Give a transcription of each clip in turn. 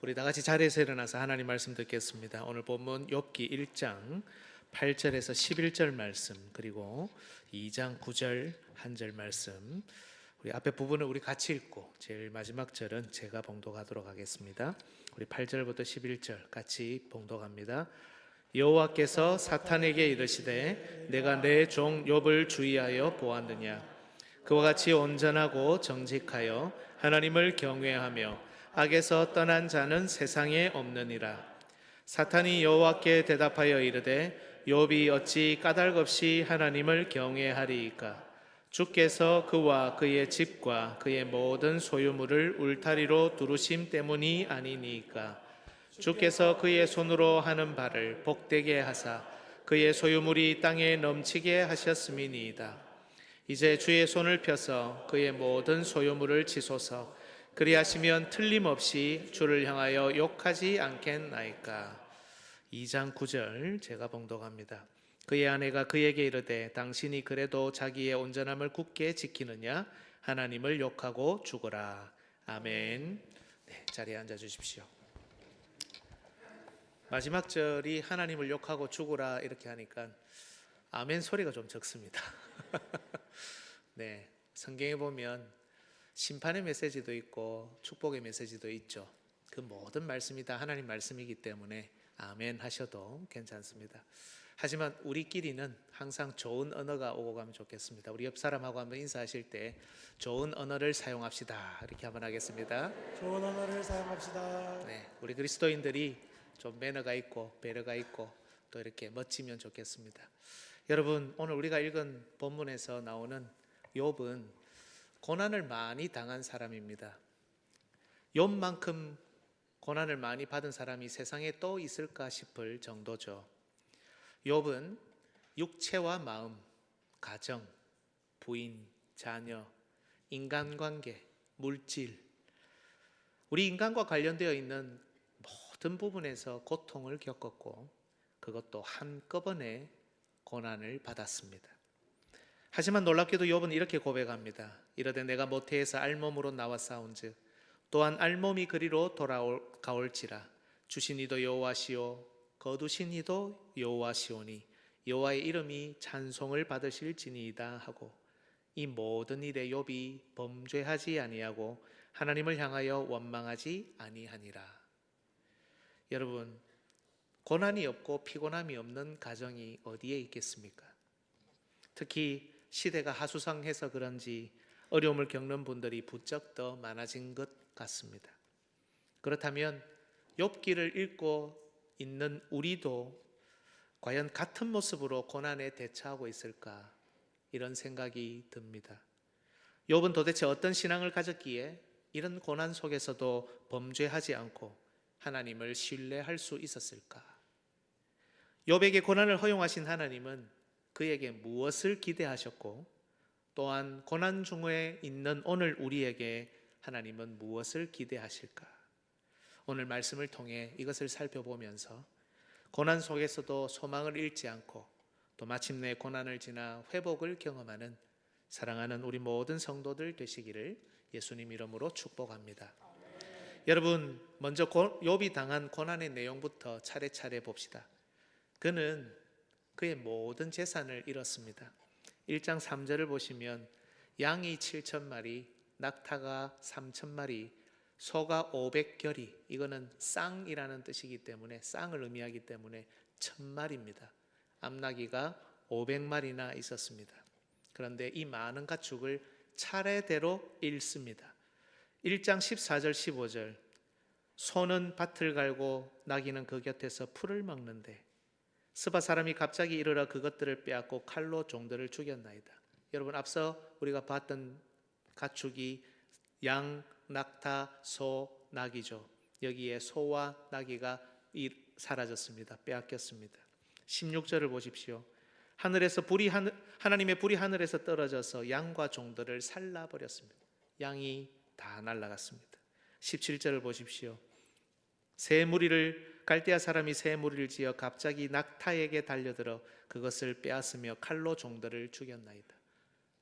우리 다 같이 자리에서 일어나서 하나님 말씀 듣겠습니다. 오늘 본문 욥기 1장 8절에서 11절 말씀, 그리고 2장 9절 한 절 말씀. 우리 앞에 부분을 우리 같이 읽고 제일 마지막 절은 제가 봉독하도록 하겠습니다. 우리 8절부터 11절 같이 봉독합니다. 여호와께서 사탄에게 이르시되 내가 내 종 욥을 주의하여 보았느냐. 그와 같이 온전하고 정직하여 하나님을 경외하며 악에서 떠난 자는 세상에 없느니라. 사탄이 여호와께 대답하여 이르되 욥이 어찌 까닭없이 하나님을 경외하리이까. 주께서 그와 그의 집과 그의 모든 소유물을 울타리로 두르심 때문이 아니니까. 주께서 그의 손으로 하는 바를 복되게 하사 그의 소유물이 땅에 넘치게 하셨음이니이다. 이제 주의 손을 펴서 그의 모든 소유물을 치소서. 그리하시면 틀림없이 주를 향하여 욕하지 않겠나이까. 2장 9절 제가 봉독합니다. 그의 아내가 그에게 이르되 당신이 그래도 자기의 온전함을 굳게 지키느냐. 하나님을 욕하고 죽어라. 아멘. 네, 자리에 앉아 주십시오. 마지막 절이 하나님을 욕하고 죽어라 이렇게 하니까 아멘 소리가 좀 적습니다. 네, 성경에 보면 심판의 메시지도 있고 축복의 메시지도 있죠. 그 모든 말씀이 다 하나님 말씀이기 때문에 아멘 하셔도 괜찮습니다. 하지만 우리끼리는 항상 좋은 언어가 오고 가면 좋겠습니다. 우리 옆 사람하고 한번 인사하실 때 좋은 언어를 사용합시다 이렇게 한번 하겠습니다. 좋은 언어를 사용합시다. 네, 우리 그리스도인들이 좀 매너가 있고 배려가 있고 또 이렇게 멋지면 좋겠습니다. 여러분, 오늘 우리가 읽은 본문에서 나오는 욥은 고난을 많이 당한 사람입니다. 욥만큼 고난을 많이 받은 사람이 세상에 또 있을까 싶을 정도죠. 욥은 육체와 마음, 가정, 부인, 자녀, 인간관계, 물질, 우리 인간과 관련되어 있는 모든 부분에서 고통을 겪었고 그것도 한꺼번에 고난을 받았습니다. 하지만 놀랍게도 욥은 이렇게 고백합니다. 이르되 내가 모태에서 알몸으로 나와 싸운즉 또한 알몸이 그리로 돌아가올지라. 주신 이도 여호와시오 거두신 이도 여호와시오니 여호와의 이름이 찬송을 받으실지니이다 하고 이 모든 일에 욥이 범죄하지 아니하고 하나님을 향하여 원망하지 아니하니라. 여러분, 고난이 없고 피곤함이 없는 가정이 어디에 있겠습니까? 특히 시대가 하수상해서 그런지 어려움을 겪는 분들이 부쩍 더 많아진 것 같습니다. 그렇다면 욥기를 읽고 있는 우리도 과연 같은 모습으로 고난에 대처하고 있을까? 이런 생각이 듭니다. 욥은 도대체 어떤 신앙을 가졌기에 이런 고난 속에서도 범죄하지 않고 하나님을 신뢰할 수 있었을까? 욥에게 고난을 허용하신 하나님은 그에게 무엇을 기대하셨고 또한 고난 중에 있는 오늘 우리에게 하나님은 무엇을 기대하실까? 오늘 말씀을 통해 이것을 살펴보면서 고난 속에서도 소망을 잃지 않고 또 마침내 고난을 지나 회복을 경험하는 사랑하는 우리 모든 성도들 되시기를 예수님 이름으로 축복합니다. 여러분, 먼저 욥이 당한 고난의 내용부터 차례차례 봅시다. 그는 그의 모든 재산을 잃었습니다. 1장 3절을 보시면 양이 7,000마리, 낙타가 3,000마리, 소가 500결이, 이거는 쌍이라는 뜻이기 때문에 쌍을 의미하기 때문에 1,000마리입니다. 암나귀가 500마리나 있었습니다. 그런데 이 많은 가축을 차례대로 잃습니다. 1장 14절 15절 소는 밭을 갈고 나귀는 그 곁에서 풀을 먹는데 스바 사람이 갑자기 이르러 그것들을 빼앗고 칼로 종들을 죽였나이다. 여러분, 앞서 우리가 봤던 가축이 양, 낙타, 소, 나귀죠. 여기에 소와 나귀가 사라졌습니다. 빼앗겼습니다. 16절을 보십시오. 하나님의 불이 하늘에서 떨어져서 양과 종들을 살라버렸습니다. 양이 다 날아갔습니다. 17절을 보십시오. 갈대아 사람이 새 무리를 지어 갑자기 낙타에게 달려들어 그것을 빼앗으며 칼로 종들을 죽였나이다.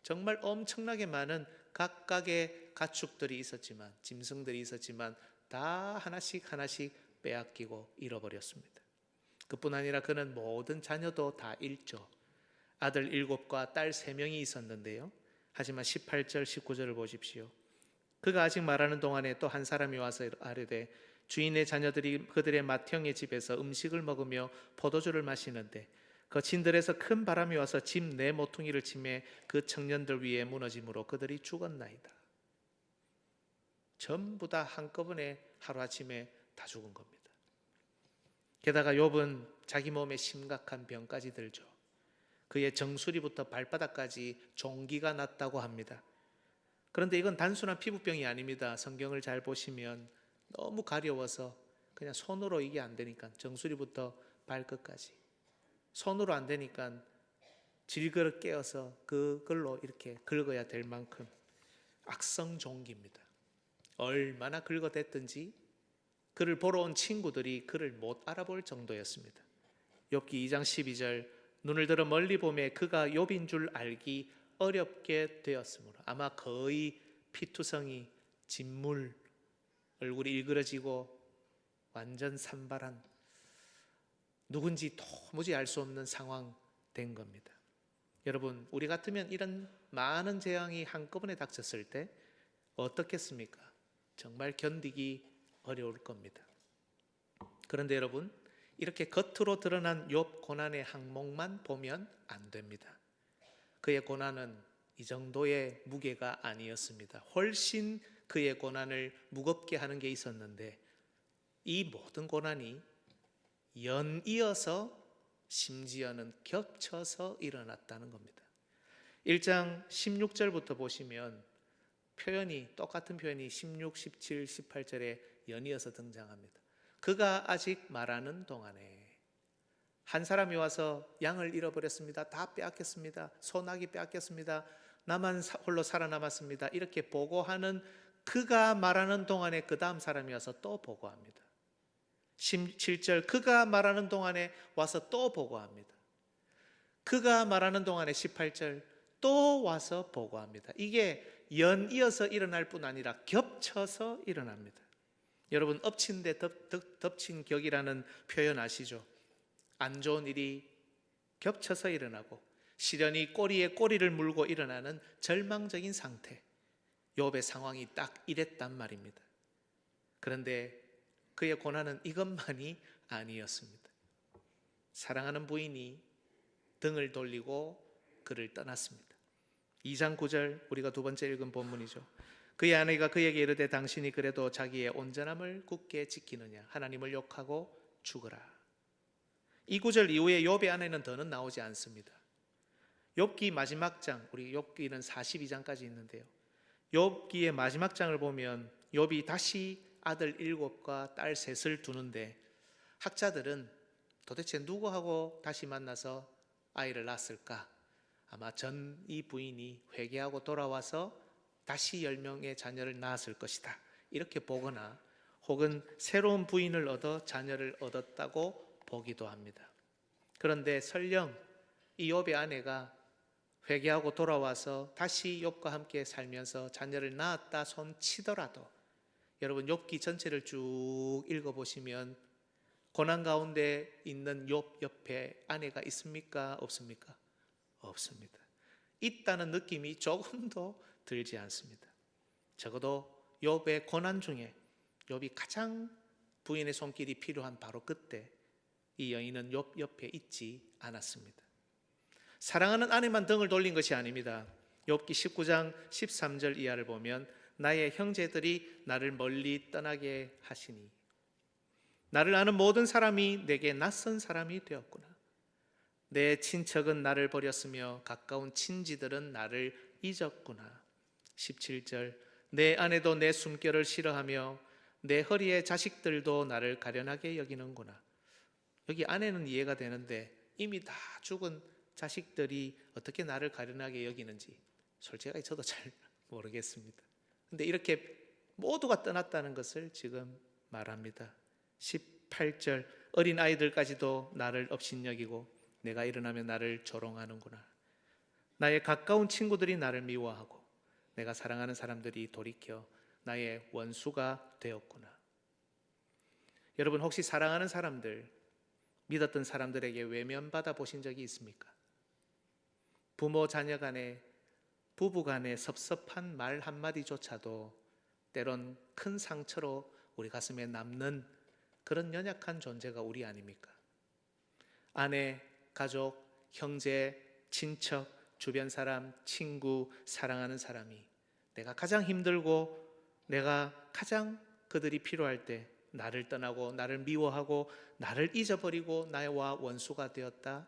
정말 엄청나게 많은 각각의 가축들이 있었지만, 짐승들이 있었지만 다 하나씩 하나씩 빼앗기고 잃어버렸습니다. 그뿐 아니라 그는 모든 자녀도 다 잃죠. 아들 7과 딸 3명이 있었는데요. 하지만 18절 19절을 보십시오. 그가 아직 말하는 동안에 또 한 사람이 와서 아뢰되 주인의 자녀들이 그들의 맏형의 집에서 음식을 먹으며 포도주를 마시는데 거친들에서 큰 바람이 와서 집 내 모퉁이를 치매 그 청년들 위에 무너짐으로 그들이 죽었나이다. 전부 다 한꺼번에 하루아침에 다 죽은 겁니다. 게다가 욥은 자기 몸에 심각한 병까지 들죠. 그의 정수리부터 발바닥까지 종기가 났다고 합니다. 그런데 이건 단순한 피부병이 아닙니다. 성경을 잘 보시면 너무 가려워서 그냥 손으로 이게 안 되니까 정수리부터 발끝까지 손으로 안 되니까 질그릇 깨어서 그걸로 이렇게 긁어야 될 만큼 악성 종기입니다. 얼마나 긁어댔든지 그를 보러 온 친구들이 그를 못 알아볼 정도였습니다. 욥기 2장 12절 눈을 들어 멀리 보매 그가 욥인 줄 알기 어렵게 되었으므로 아마 거의 피투성이 진물 얼굴이 일그러지고 완전 산발한 누군지 도무지 알 수 없는 상황 된 겁니다. 여러분 우리 같으면 이런 많은 재앙이 한꺼번에 닥쳤을 때 어떻겠습니까? 정말 견디기 어려울 겁니다. 그런데 여러분 이렇게 겉으로 드러난 욥 고난의 항목만 보면 안 됩니다. 그의 고난은 이 정도의 무게가 아니었습니다. 훨씬 그의 고난을 무겁게 하는 게 있었는데 이 모든 고난이 연이어서 심지어는 겹쳐서 일어났다는 겁니다. 1장 16절부터 보시면 표현이 똑같은 표현이 16, 17, 18절에 연이어서 등장합니다. 그가 아직 말하는 동안에 한 사람이 와서 양을 잃어버렸습니다. 다 빼앗겼습니다. 소나기 빼앗겼습니다. 나만 홀로 살아남았습니다. 이렇게 보고하는 그가 말하는 동안에 그 다음 사람이 와서 또 보고합니다. 17절 그가 말하는 동안에 와서 또 보고합니다. 그가 말하는 동안에 18절 또 와서 보고합니다. 이게 연이어서 일어날 뿐 아니라 겹쳐서 일어납니다. 여러분 엎친 데 덮친 격이라는 표현 아시죠? 안 좋은 일이 겹쳐서 일어나고 시련이 꼬리에 꼬리를 물고 일어나는 절망적인 상태. 욥의 상황이 딱 이랬단 말입니다. 그런데 그의 고난은 이것만이 아니었습니다. 사랑하는 부인이 등을 돌리고 그를 떠났습니다. 2장 9절 우리가 두 번째 읽은 본문이죠. 그의 아내가 그에게 이르되 당신이 그래도 자기의 온전함을 굳게 지키느냐 하나님을 욕하고 죽으라. 이 구절 이후에 욥의 아내는 더는 나오지 않습니다. 욥기 마지막 장, 우리 욥기는 42장까지 있는데요. 욥기의 마지막 장을 보면 욥이 다시 아들 7과 딸 3을 두는데 학자들은 도대체 누구하고 다시 만나서 아이를 낳았을까? 아마 전 이 부인이 회개하고 돌아와서 다시 10명의 자녀를 낳았을 것이다. 이렇게 보거나 혹은 새로운 부인을 얻어 자녀를 얻었다고 보기도 합니다. 그런데 설령 이 욥의 아내가 회개하고 돌아와서 다시 욥과 함께 살면서 자녀를 낳았다 손치더라도 여러분 욥기 전체를 쭉 읽어보시면 고난 가운데 있는 욥 옆에 아내가 있습니까? 없습니까? 없습니다. 있다는 느낌이 조금도 들지 않습니다. 적어도 욥의 고난 중에 욥이 가장 부인의 손길이 필요한 바로 그때 이 여인은 욥 옆에 있지 않았습니다. 사랑하는 아내만 등을 돌린 것이 아닙니다. 욥기 19장 13절 이하를 보면 나의 형제들이 나를 멀리 떠나게 하시니 나를 아는 모든 사람이 내게 낯선 사람이 되었구나. 내 친척은 나를 버렸으며 가까운 친지들은 나를 잊었구나. 17절 내 아내도 내 숨결을 싫어하며 내 허리의 자식들도 나를 가련하게 여기는구나. 여기 아내는 이해가 되는데 이미 다 죽은 자식들이 어떻게 나를 가련하게 여기는지 솔직하게 저도 잘 모르겠습니다. 근데 이렇게 모두가 떠났다는 것을 지금 말합니다. 18절 어린 아이들까지도 나를 업신여기고 내가 일어나면 나를 조롱하는구나. 나의 가까운 친구들이 나를 미워하고 내가 사랑하는 사람들이 돌이켜 나의 원수가 되었구나. 여러분 혹시 사랑하는 사람들, 믿었던 사람들에게 외면받아 보신 적이 있습니까? 부모 자녀 간에, 부부 간에 섭섭한 말 한마디조차도 때론 큰 상처로 우리 가슴에 남는 그런 연약한 존재가 우리 아닙니까? 아내, 가족, 형제, 친척, 주변 사람, 친구, 사랑하는 사람이 내가 가장 힘들고 내가 가장 그들이 필요할 때 나를 떠나고 나를 미워하고 나를 잊어버리고 나와 원수가 되었다.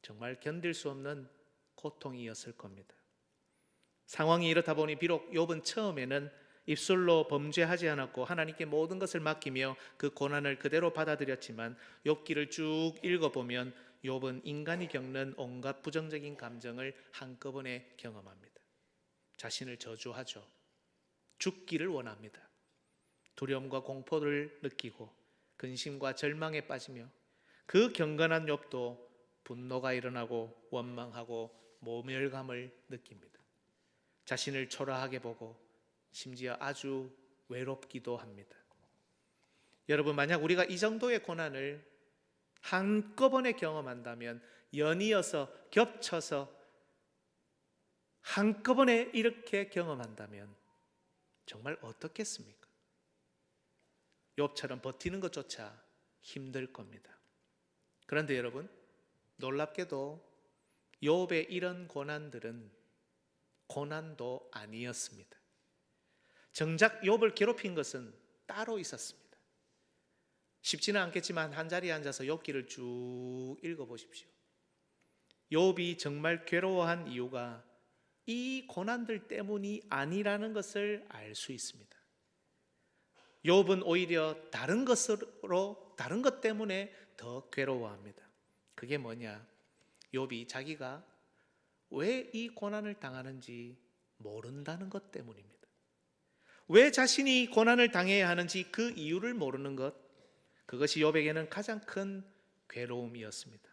정말 견딜 수 없는 고통이었을 겁니다. 상황이 이렇다 보니 비록 욥은 처음에는 입술로 범죄하지 않았고 하나님께 모든 것을 맡기며 그 고난을 그대로 받아들였지만 욥기를 쭉 읽어보면 욥은 인간이 겪는 온갖 부정적인 감정을 한꺼번에 경험합니다. 자신을 저주하죠. 죽기를 원합니다. 두려움과 공포를 느끼고 근심과 절망에 빠지며 그 경건한 욥도 분노가 일어나고 원망하고 모멸감을 느낍니다. 자신을 초라하게 보고 심지어 아주 외롭기도 합니다. 여러분, 만약 우리가 이 정도의 고난을 한꺼번에 경험한다면, 연이어서 겹쳐서 한꺼번에 이렇게 경험한다면 정말 어떻겠습니까? 욥처럼 버티는 것조차 힘들 겁니다. 그런데 여러분, 놀랍게도 욥의 이런 고난들은 고난도 아니었습니다. 정작 욥을 괴롭힌 것은 따로 있었습니다. 쉽지는 않겠지만 한 자리에 앉아서 욥기를 쭉 읽어보십시오. 욥이 정말 괴로워한 이유가 이 고난들 때문이 아니라는 것을 알 수 있습니다. 욥은 오히려 다른 것 때문에 더 괴로워합니다. 그게 뭐냐? 욥이 자기가 왜 이 고난을 당하는지 모른다는 것 때문입니다. 왜 자신이 고난을 당해야 하는지 그 이유를 모르는 것, 그것이 욥에게는 가장 큰 괴로움이었습니다.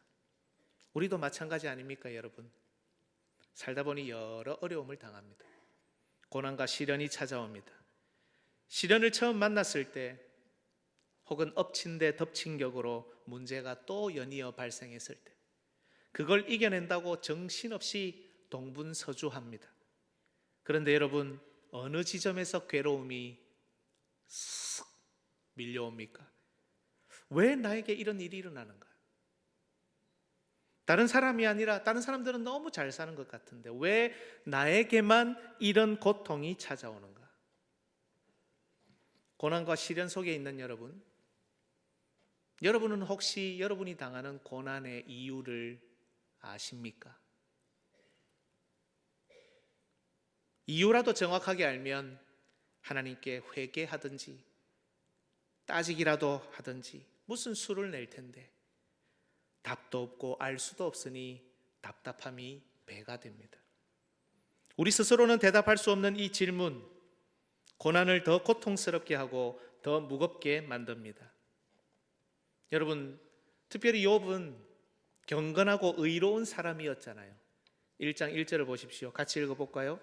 우리도 마찬가지 아닙니까, 여러분? 살다 보니 여러 어려움을 당합니다. 고난과 시련이 찾아옵니다. 시련을 처음 만났을 때 혹은 엎친 데 덮친 격으로 문제가 또 연이어 발생했을 때 그걸 이겨낸다고 정신없이 동분서주합니다. 그런데 여러분, 어느 지점에서 괴로움이 쓱 밀려옵니까? 왜 나에게 이런 일이 일어나는가? 다른 사람이 아니라 다른 사람들은 너무 잘 사는 것 같은데 왜 나에게만 이런 고통이 찾아오는가? 고난과 시련 속에 있는 여러분, 여러분은 혹시 여러분이 당하는 고난의 이유를 아십니까? 이유라도 정확하게 알면 하나님께 회개하든지 따지기라도 하든지 무슨 수를 낼 텐데 답도 없고 알 수도 없으니 답답함이 배가 됩니다. 우리 스스로는 대답할 수 없는 이 질문, 고난을 더 고통스럽게 하고 더 무겁게 만듭니다. 여러분, 특별히 욥은 경건하고 의로운 사람이었잖아요. 1장 1절을 보십시오. 같이 읽어볼까요?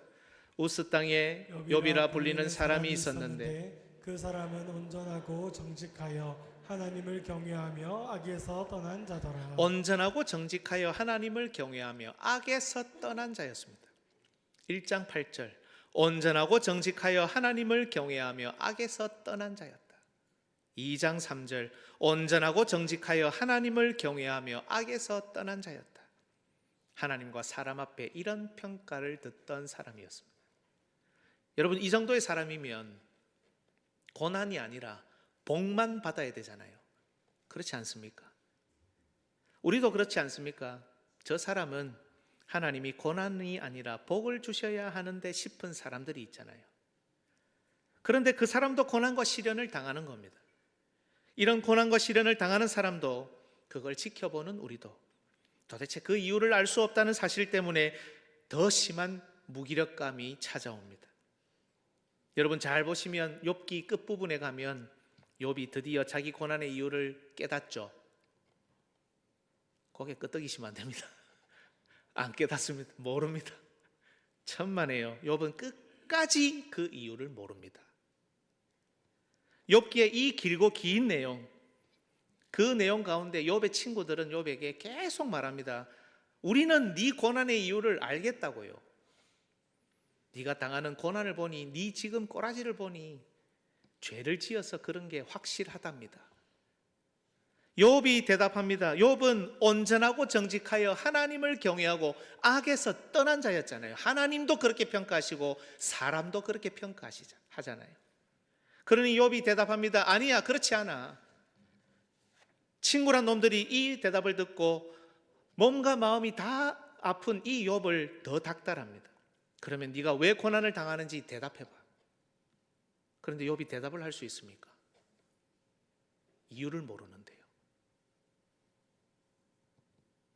우스 땅에 욥이라 불리는 사람이 있었는데 그 사람은 온전하고 정직하여 하나님을 경외하며 악에서 떠난 자더라. 온전하고 정직하여 하나님을 경외하며 악에서 떠난 자였습니다. 1장 8절, 온전하고 정직하여 하나님을 경외하며 악에서 떠난 자였다. 2장 3절, 온전하고 정직하여 하나님을 경외하며 악에서 떠난 자였다. 하나님과 사람 앞에 이런 평가를 듣던 사람이었습니다. 여러분, 이 정도의 사람이면 고난이 아니라 복만 받아야 되잖아요. 그렇지 않습니까? 우리도 그렇지 않습니까? 저 사람은 하나님이 고난이 아니라 복을 주셔야 하는데 싶은 사람들이 있잖아요. 그런데 그 사람도 고난과 시련을 당하는 겁니다. 이런 고난과 시련을 당하는 사람도 그걸 지켜보는 우리도 도대체 그 이유를 알 수 없다는 사실 때문에 더 심한 무기력감이 찾아옵니다. 여러분, 잘 보시면 욥기 끝부분에 가면 욥이 드디어 자기 고난의 이유를 깨닫죠. 고개 끄덕이시면 안 됩니다. 안 깨닫습니다. 모릅니다. 천만에요. 욥은 끝까지 그 이유를 모릅니다. 욥기의 이 길고 긴 내용, 그 내용 가운데 욥의 친구들은 욥에게 계속 말합니다. 우리는 네 고난의 이유를 알겠다고요. 네가 당하는 고난을 보니, 네 지금 꼬라지를 보니 죄를 지어서 그런 게 확실하답니다. 욥이 대답합니다. 욥은 온전하고 정직하여 하나님을 경외하고 악에서 떠난 자였잖아요. 하나님도 그렇게 평가하시고 사람도 그렇게 평가하잖아요. 그러니 욥이 대답합니다. 아니야, 그렇지 않아. 친구란 놈들이 이 대답을 듣고 몸과 마음이 다 아픈 이 욥을 더 닥달합니다. 그러면 네가 왜 고난을 당하는지 대답해봐. 그런데 욥이 대답을 할 수 있습니까? 이유를 모르는데요.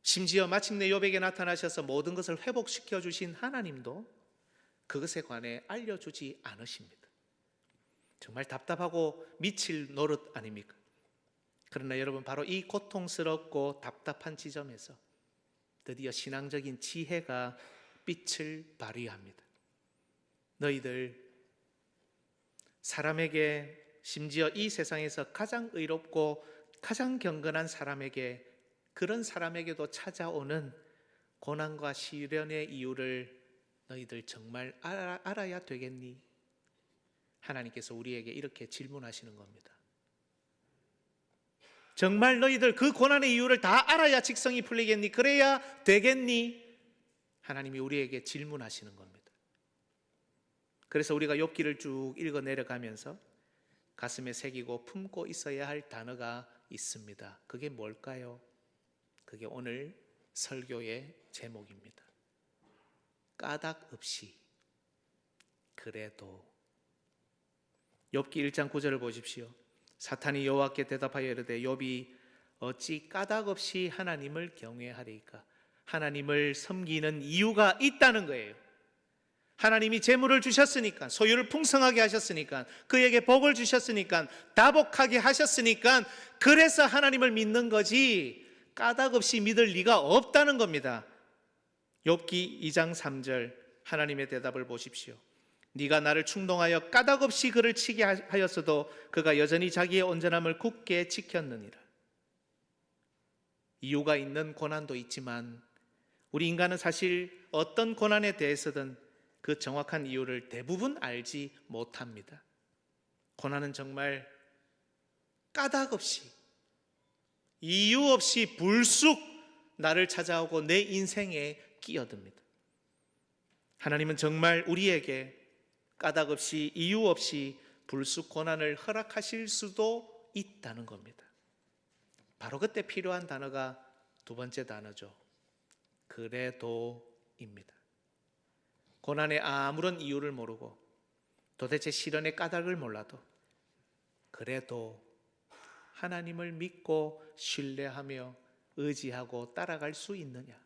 심지어 마침내 욥에게 나타나셔서 모든 것을 회복시켜 주신 하나님도 그것에 관해 알려주지 않으십니다. 정말 답답하고 미칠 노릇 아닙니까? 그러나 여러분, 바로 이 고통스럽고 답답한 지점에서 드디어 신앙적인 지혜가 빛을 발휘합니다. 너희들 사람에게, 심지어 이 세상에서 가장 의롭고 가장 경건한 사람에게, 그런 사람에게도 찾아오는 고난과 시련의 이유를 너희들 정말 알아야 되겠니? 하나님께서 우리에게 이렇게 질문하시는 겁니다. 정말 너희들 그 고난의 이유를 다 알아야 직성이 풀리겠니? 그래야 되겠니? 하나님이 우리에게 질문하시는 겁니다. 그래서 우리가 욥기를 쭉 읽어 내려가면서 가슴에 새기고 품고 있어야 할 단어가 있습니다. 그게 뭘까요? 그게 오늘 설교의 제목입니다. 까닭 없이 그래도. 욥기 1장 9절을 보십시오. 사탄이 여호와께 대답하여 이르되 욥이 어찌 까닭 없이 하나님을 경외하리까? 하나님을 섬기는 이유가 있다는 거예요. 하나님이 재물을 주셨으니까, 소유를 풍성하게 하셨으니까, 그에게 복을 주셨으니까, 다복하게 하셨으니까, 그래서 하나님을 믿는 거지 까닭 없이 믿을 리가 없다는 겁니다. 욥기 2장 3절 하나님의 대답을 보십시오. 네가 나를 충동하여 까닭 없이 그를 치게 하였어도 그가 여전히 자기의 온전함을 굳게 지켰느니라. 이유가 있는 고난도 있지만 우리 인간은 사실 어떤 고난에 대해서든 그 정확한 이유를 대부분 알지 못합니다. 고난은 정말 까닭 없이, 이유 없이 불쑥 나를 찾아오고 내 인생에 끼어듭니다. 하나님은 정말 우리에게 까닭 없이, 이유 없이 불쑥 고난을 허락하실 수도 있다는 겁니다. 바로 그때 필요한 단어가 두 번째 단어죠. 그래도입니다. 고난의 아무런 이유를 모르고 도대체 시련의 까닭을 몰라도 그래도 하나님을 믿고 신뢰하며 의지하고 따라갈 수 있느냐?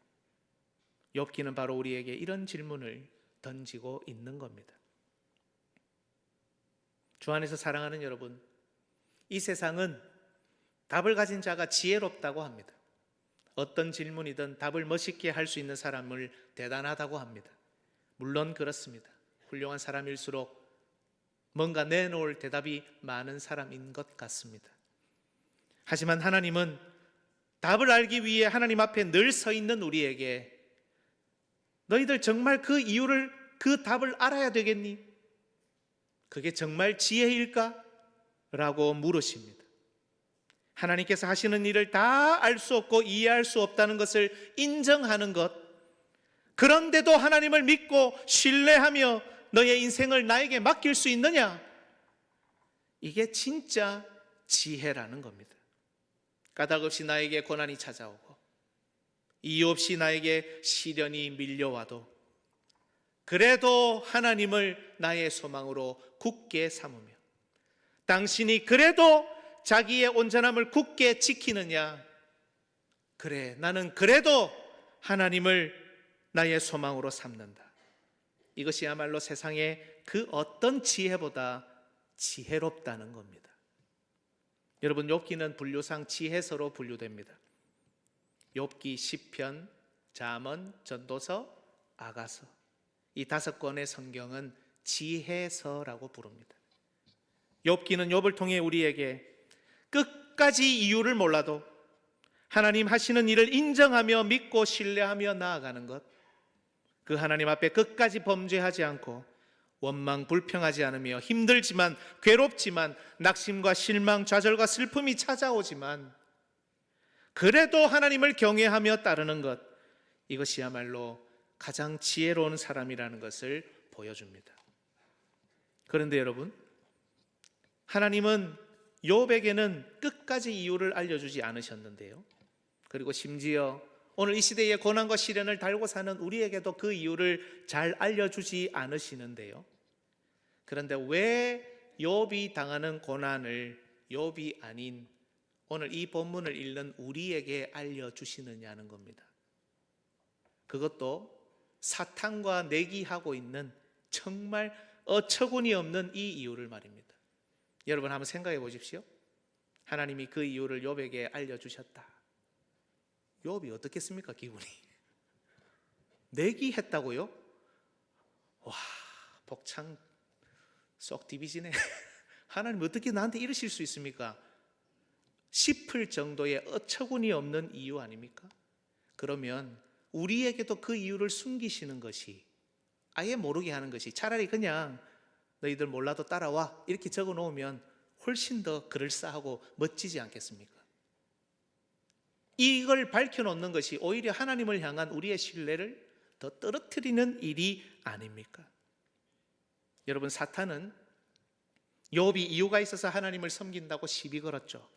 욥기는 바로 우리에게 이런 질문을 던지고 있는 겁니다. 주 안에서 사랑하는 여러분, 이 세상은 답을 가진 자가 지혜롭다고 합니다. 어떤 질문이든 답을 멋있게 할 수 있는 사람을 대단하다고 합니다. 물론 그렇습니다. 훌륭한 사람일수록 뭔가 내놓을 대답이 많은 사람인 것 같습니다. 하지만 하나님은 답을 알기 위해 하나님 앞에 늘 서 있는 우리에게 너희들 정말 그 이유를, 그 답을 알아야 되겠니? 그게 정말 지혜일까? 라고 물으십니다. 하나님께서 하시는 일을 다 알 수 없고 이해할 수 없다는 것을 인정하는 것, 그런데도 하나님을 믿고 신뢰하며 너의 인생을 나에게 맡길 수 있느냐? 이게 진짜 지혜라는 겁니다. 까닭 없이 나에게 고난이 찾아오고 이유 없이 나에게 시련이 밀려와도 그래도 하나님을 나의 소망으로 굳게 삼으며 당신이 그래도 자기의 온전함을 굳게 지키느냐? 그래, 나는 그래도 하나님을 나의 소망으로 삼는다. 이것이야말로 세상의 그 어떤 지혜보다 지혜롭다는 겁니다. 여러분, 욥기는 분류상 지혜서로 분류됩니다. 욥기, 시편, 잠언, 전도서, 아가서, 이 5권의 성경은 지혜서라고 부릅니다. 욥기는 욥을 통해 우리에게 끝까지 이유를 몰라도 하나님 하시는 일을 인정하며 믿고 신뢰하며 나아가는 것, 그 하나님 앞에 끝까지 범죄하지 않고 원망 불평하지 않으며 힘들지만 괴롭지만 낙심과 실망 좌절과 슬픔이 찾아오지만 그래도 하나님을 경외하며 따르는 것, 이것이야말로 가장 지혜로운 사람이라는 것을 보여줍니다. 그런데 여러분, 하나님은 욥에게는 끝까지 이유를 알려주지 않으셨는데요, 그리고 심지어 오늘 이 시대의 고난과 시련을 달고 사는 우리에게도 그 이유를 잘 알려주지 않으시는데요, 그런데 왜 욥이 당하는 고난을 욥이 아닌 오늘 이 본문을 읽는 우리에게 알려주시느냐는 겁니다. 그것도 사탄과 내기하고 있는 정말 어처구니 없는 이 이유를 말입니다. 여러분 한번 생각해 보십시오. 하나님이 그 이유를 욥에게 알려주셨다. 욥이 어떻겠습니까? 기분이 내기했다고요? 와, 복창 쏙 디비지네. 하나님 어떻게 나한테 이러실 수 있습니까? 싶을 정도의 어처구니 없는 이유 아닙니까? 그러면 우리에게도 그 이유를 숨기시는 것이, 아예 모르게 하는 것이, 차라리 그냥 너희들 몰라도 따라와 이렇게 적어 놓으면 훨씬 더 그럴싸하고 멋지지 않겠습니까? 이걸 밝혀놓는 것이 오히려 하나님을 향한 우리의 신뢰를 더 떨어뜨리는 일이 아닙니까? 여러분, 사탄은 욥이 이유가 있어서 하나님을 섬긴다고 시비 걸었죠.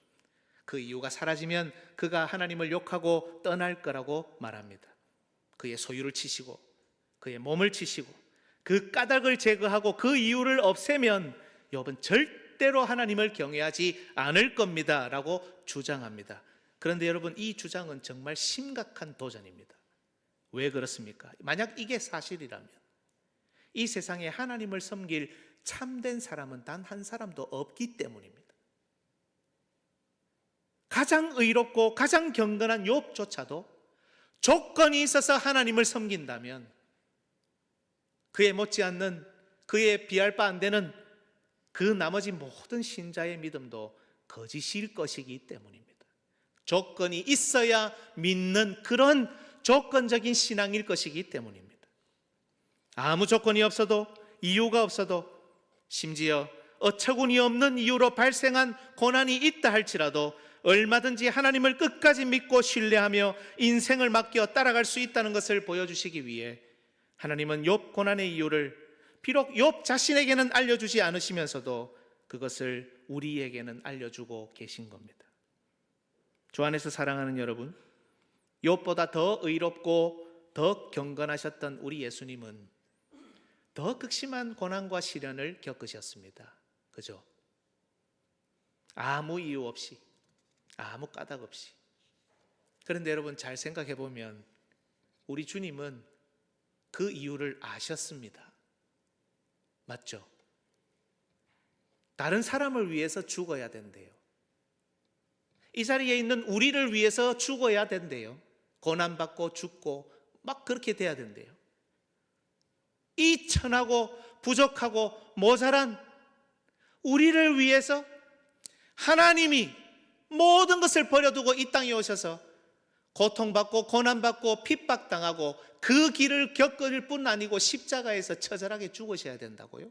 그 이유가 사라지면 그가 하나님을 욕하고 떠날 거라고 말합니다. 그의 소유를 치시고 그의 몸을 치시고 그 까닭을 제거하고 그 이유를 없애면 욥은 절대로 하나님을 경외하지 않을 겁니다 라고 주장합니다. 그런데 여러분, 이 주장은 정말 심각한 도전입니다. 왜 그렇습니까? 만약 이게 사실이라면 이 세상에 하나님을 섬길 참된 사람은 단 한 사람도 없기 때문입니다. 가장 의롭고 가장 경건한 욥조차도 조건이 있어서 하나님을 섬긴다면 그에 못지않는, 그에 비할 바 안 되는 그 나머지 모든 신자의 믿음도 거짓일 것이기 때문입니다. 조건이 있어야 믿는 그런 조건적인 신앙일 것이기 때문입니다. 아무 조건이 없어도, 이유가 없어도, 심지어 어처구니 없는 이유로 발생한 고난이 있다 할지라도 얼마든지 하나님을 끝까지 믿고 신뢰하며 인생을 맡겨 따라갈 수 있다는 것을 보여주시기 위해 하나님은 욥 고난의 이유를 비록 욥 자신에게는 알려주지 않으시면서도 그것을 우리에게는 알려주고 계신 겁니다. 주 안에서 사랑하는 여러분, 욥보다 더 의롭고 더 경건하셨던 우리 예수님은 더 극심한 고난과 시련을 겪으셨습니다. 그죠? 아무 이유 없이, 아무 까닭 없이. 그런데 여러분, 잘 생각해 보면 우리 주님은 그 이유를 아셨습니다. 맞죠? 다른 사람을 위해서 죽어야 된대요. 이 자리에 있는 우리를 위해서 죽어야 된대요. 고난받고 죽고 막 그렇게 돼야 된대요. 이 천하고 부족하고 모자란 우리를 위해서 하나님이 모든 것을 버려두고 이 땅에 오셔서 고통받고 고난받고 핍박당하고 그 길을 겪을 뿐 아니고 십자가에서 처절하게 죽으셔야 된다고요?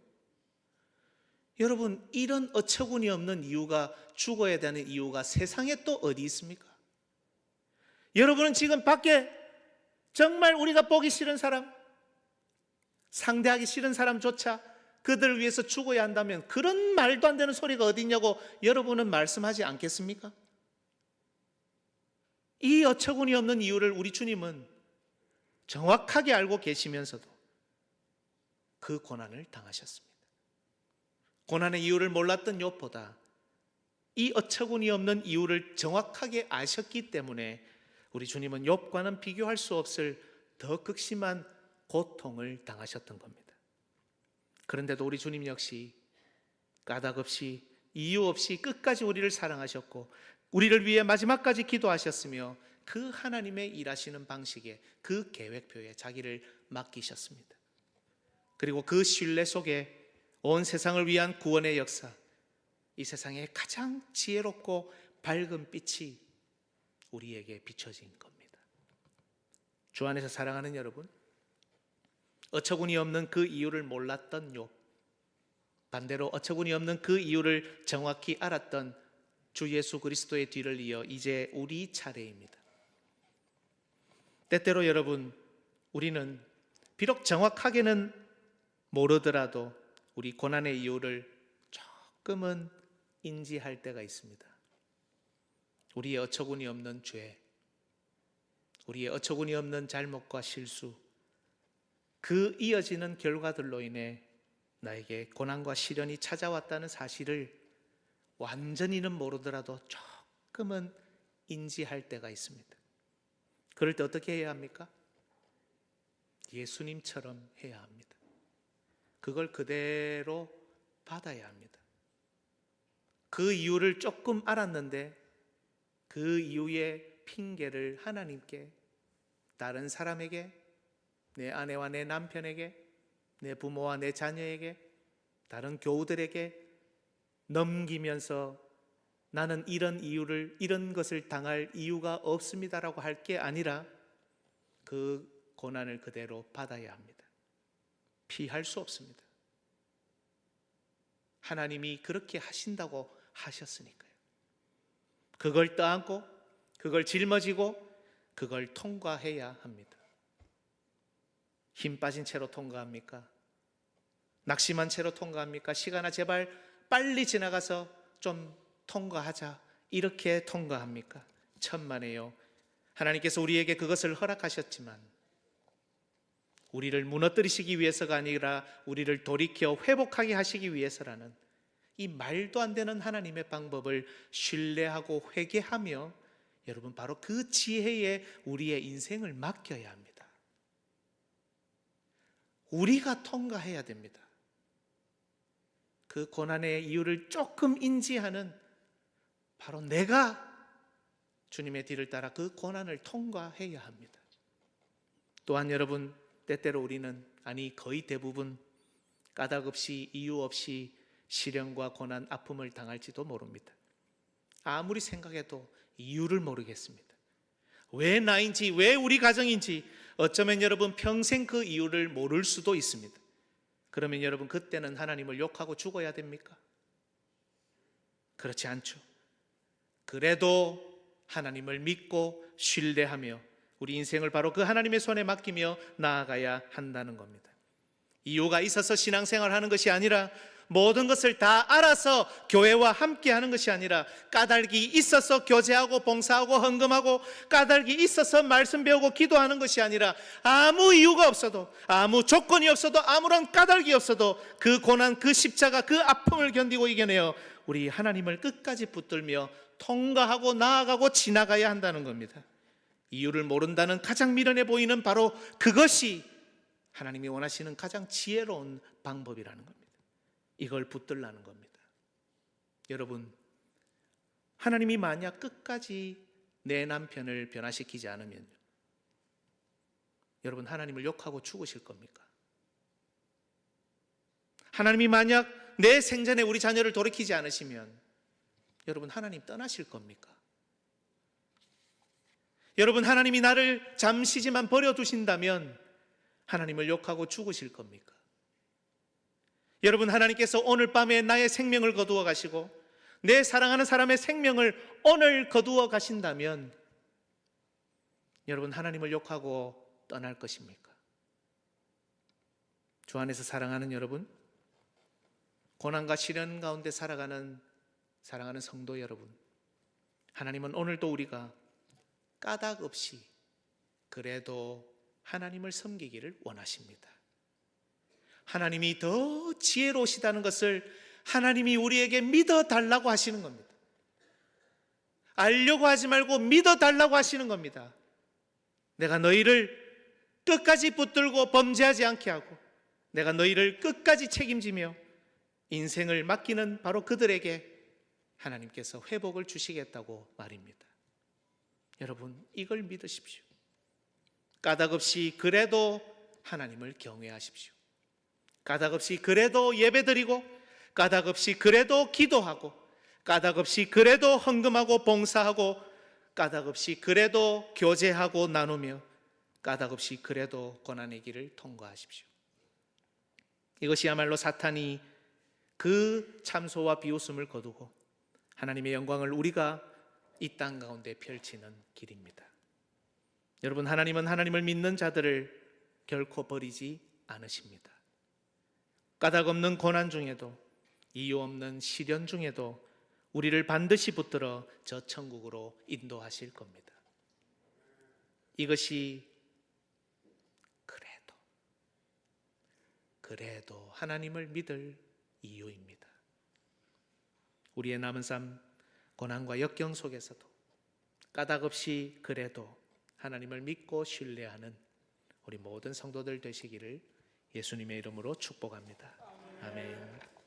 여러분, 이런 어처구니 없는 이유가, 죽어야 되는 이유가 세상에 또 어디 있습니까? 여러분은 지금 밖에 정말 우리가 보기 싫은 사람, 상대하기 싫은 사람조차 그들을 위해서 죽어야 한다면 그런 말도 안 되는 소리가 어디 있냐고 여러분은 말씀하지 않겠습니까? 이 어처구니 없는 이유를 우리 주님은 정확하게 알고 계시면서도 그 고난을 당하셨습니다. 고난의 이유를 몰랐던 욥보다 이 어처구니 없는 이유를 정확하게 아셨기 때문에 우리 주님은 욥과는 비교할 수 없을 더 극심한 고통을 당하셨던 겁니다. 그런데도 우리 주님 역시 까닭 없이, 이유 없이 끝까지 우리를 사랑하셨고 우리를 위해 마지막까지 기도하셨으며 그 하나님의 일하시는 방식에, 그 계획표에 자기를 맡기셨습니다. 그리고 그 신뢰 속에 온 세상을 위한 구원의 역사, 이 세상에 가장 지혜롭고 밝은 빛이 우리에게 비춰진 겁니다. 주 안에서 사랑하는 여러분, 어처구니 없는 그 이유를 몰랐던 욥, 반대로 어처구니 없는 그 이유를 정확히 알았던 주 예수 그리스도의 뒤를 이어 이제 우리 차례입니다. 때때로 여러분, 우리는 비록 정확하게는 모르더라도 우리 고난의 이유를 조금은 인지할 때가 있습니다. 우리의 어처구니 없는 죄, 우리의 어처구니 없는 잘못과 실수, 그 이어지는 결과들로 인해 나에게 고난과 시련이 찾아왔다는 사실을 완전히는 모르더라도 조금은 인지할 때가 있습니다. 그럴 때 어떻게 해야 합니까? 예수님처럼 해야 합니다. 그걸 그대로 받아야 합니다. 그 이유를 조금 알았는데 그 이유의 핑계를 하나님께, 다른 사람에게, 내 아내와 내 남편에게, 내 부모와 내 자녀에게, 다른 교우들에게 넘기면서 나는 이런 것을 당할 이유가 없습니다라고 할 게 아니라 그 고난을 그대로 받아야 합니다. 피할 수 없습니다. 하나님이 그렇게 하신다고 하셨으니까요. 그걸 떠안고, 그걸 짊어지고, 그걸 통과해야 합니다. 힘 빠진 채로 통과합니까? 낙심한 채로 통과합니까? 시간아 제발 빨리 지나가서 좀 통과하자, 이렇게 통과합니까? 천만에요. 하나님께서 우리에게 그것을 허락하셨지만 우리를 무너뜨리시기 위해서가 아니라 우리를 돌이켜 회복하게 하시기 위해서라는 이 말도 안 되는 하나님의 방법을 신뢰하고 회개하며 여러분, 바로 그 지혜에 우리의 인생을 맡겨야 합니다. 우리가 통과해야 됩니다. 그 고난의 이유를 조금 인지하는 바로 내가 주님의 뒤를 따라 그 고난을 통과해야 합니다. 또한 여러분, 때때로 우리는, 아니 거의 대부분 까닭 없이 이유 없이 시련과 고난, 아픔을 당할지도 모릅니다. 아무리 생각해도 이유를 모르겠습니다. 왜 나인지, 왜 우리 가정인지, 어쩌면 여러분 평생 그 이유를 모를 수도 있습니다. 그러면 여러분, 그때는 하나님을 욕하고 죽어야 됩니까? 그렇지 않죠. 그래도 하나님을 믿고 신뢰하며 우리 인생을 바로 그 하나님의 손에 맡기며 나아가야 한다는 겁니다. 이유가 있어서 신앙생활을 하는 것이 아니라, 모든 것을 다 알아서 교회와 함께 하는 것이 아니라, 까닭이 있어서 교제하고 봉사하고 헌금하고, 까닭이 있어서 말씀 배우고 기도하는 것이 아니라, 아무 이유가 없어도, 아무 조건이 없어도, 아무런 까닭이 없어도 그 고난, 그 십자가, 그 아픔을 견디고 이겨내어 우리 하나님을 끝까지 붙들며 통과하고 나아가고 지나가야 한다는 겁니다. 이유를 모른다는 가장 미련해 보이는 바로 그것이 하나님이 원하시는 가장 지혜로운 방법이라는 겁니다. 이걸 붙들라는 겁니다. 여러분, 하나님이 만약 끝까지 내 남편을 변화시키지 않으면요, 여러분 하나님을 욕하고 죽으실 겁니까? 하나님이 만약 내 생전에 우리 자녀를 돌이키지 않으시면 여러분 하나님 떠나실 겁니까? 여러분, 하나님이 나를 잠시지만 버려두신다면 하나님을 욕하고 죽으실 겁니까? 여러분, 하나님께서 오늘 밤에 나의 생명을 거두어 가시고 내 사랑하는 사람의 생명을 오늘 거두어 가신다면 여러분 하나님을 욕하고 떠날 것입니까? 주 안에서 사랑하는 여러분, 고난과 시련 가운데 살아가는 사랑하는 성도 여러분, 하나님은 오늘도 우리가 까닭 없이 그래도 하나님을 섬기기를 원하십니다. 하나님이 더 지혜로우시다는 것을 하나님이 우리에게 믿어달라고 하시는 겁니다. 알려고 하지 말고 믿어달라고 하시는 겁니다. 내가 너희를 끝까지 붙들고 범죄하지 않게 하고, 내가 너희를 끝까지 책임지며 인생을 맡기는 바로 그들에게 하나님께서 회복을 주시겠다고 말입니다. 여러분, 이걸 믿으십시오. 까닭 없이 그래도 하나님을 경외하십시오. 까닭 없이 그래도 예배드리고, 까닭 없이 그래도 기도하고, 까닭없이 그래도 헌금하고 봉사하고 까닭없이 그래도 교제하고 나누며 까닭없이 그래도 고난의 길을 통과하십시오. 이것이야말로 사탄이 그 참소와 비웃음을 거두고 하나님의 영광을 우리가 이 땅 가운데 펼치는 길입니다. 여러분, 하나님은 하나님을 믿는 자들을 결코 버리지 않으십니다. 까닭 없는 고난 중에도, 이유 없는 시련 중에도 우리를 반드시 붙들어 저 천국으로 인도하실 겁니다. 이것이 그래도 하나님을 믿을 이유입니다. 우리의 남은 삶, 고난과 역경 속에서도 까닭 없이 그래도 하나님을 믿고 신뢰하는 우리 모든 성도들 되시기를 예수님의 이름으로 축복합니다. 아멘.